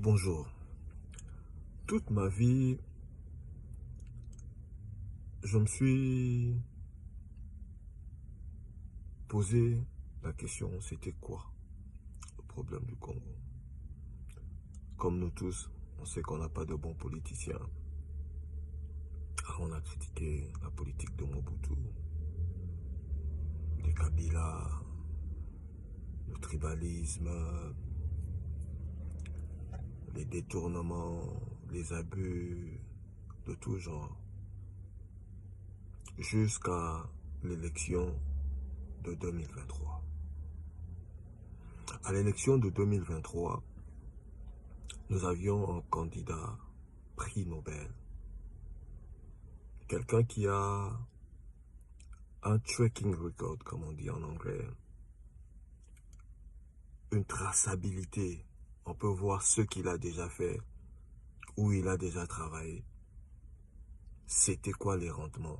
Bonjour. Toute ma vie, je me suis posé la question, c'était quoi le problème du Congo? Comme nous tous, on sait qu'on n'a pas de bons politiciens. Alors on a critiqué la politique de Mobutu, de Kabila, le tribalisme, les détournements, les abus de tout genre, jusqu'à l'élection de 2023. À l'élection de 2023, nous avions un candidat prix Nobel, quelqu'un qui a un tracking record, comme on dit en anglais, une traçabilité. On peut voir ce qu'il a déjà fait, où il a déjà travaillé, c'était quoi les rendements.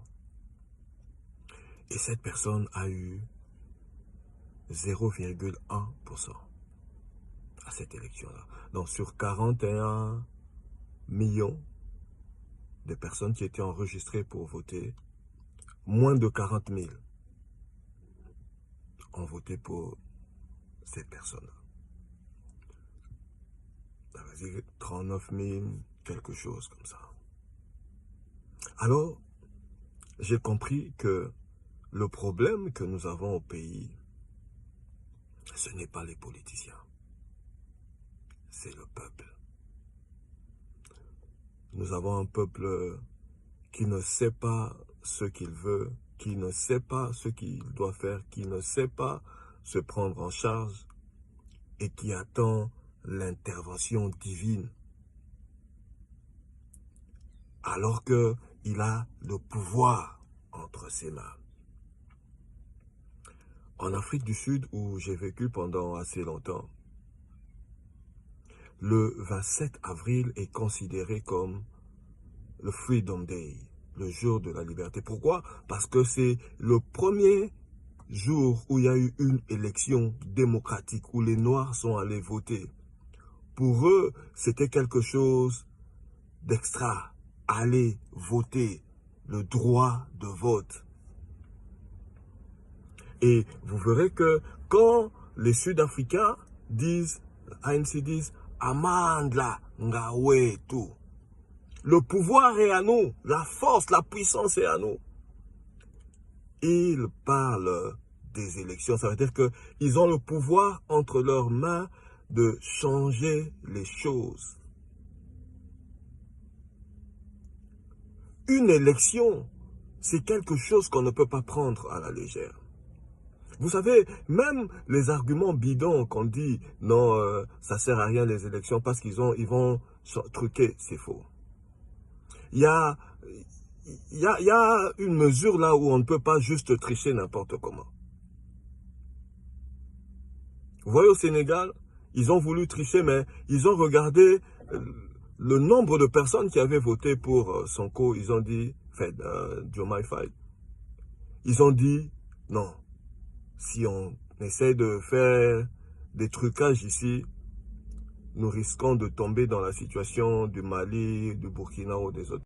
Et cette personne a eu 0,1% à cette élection-là. Donc sur 41 millions de personnes qui étaient enregistrées pour voter, moins de 40 000 ont voté pour cette personne-là. Ça veut dire 39 000, quelque chose comme ça. Alors, j'ai compris que le problème que nous avons au pays, ce n'est pas les politiciens, c'est le peuple. Nous avons un peuple qui ne sait pas ce qu'il veut, qui ne sait pas ce qu'il doit faire, qui ne sait pas se prendre en charge et qui attend l'intervention divine. Alors qu'il a le pouvoir entre ses mains. En Afrique du Sud, où j'ai vécu pendant assez longtemps, le 27 avril est considéré comme le Freedom Day, le jour de la liberté. Pourquoi? Parce que c'est le premier jour où il y a eu une élection démocratique, où les Noirs sont allés voter. Pour eux, c'était quelque chose d'extra. Aller voter, le droit de vote. Et vous verrez que quand les Sud-Africains disent, ANC disent, Amandla, Ngawe, tout. Le pouvoir est à nous, la force, la puissance est à nous. Ils parlent des élections, ça veut dire qu'ils ont le pouvoir entre leurs mains de changer les choses. Une élection, c'est quelque chose qu'on ne peut pas prendre à la légère. Vous savez, même les arguments bidons qu'on dit, non, ça sert à rien les élections parce qu'ils vont truquer, c'est faux. Il y a une mesure là où on ne peut pas juste tricher n'importe comment. Vous voyez, au Sénégal, ils ont voulu tricher, mais ils ont regardé le nombre de personnes qui avaient voté pour Sonko. Ils ont dit, Diomaye Faye. Ils ont dit, non. Si on essaie de faire des trucages ici, nous risquons de tomber dans la situation du Mali, du Burkina ou des autres.